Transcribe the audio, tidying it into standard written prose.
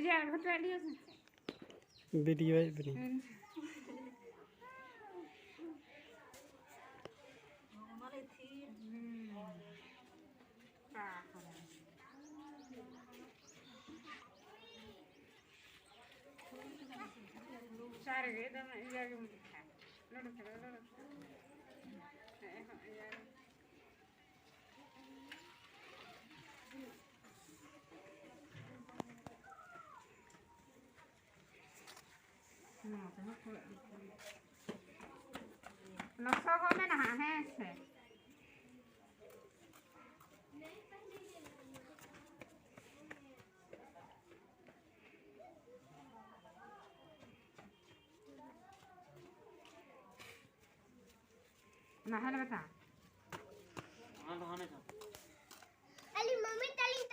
यार घटवा लियो वीडियो है बनी हमारे थी सारे गए तो मैं यार लड़ो यार नशा को में नहाने से नहाने बता हाँ नहाने का अली मम्मी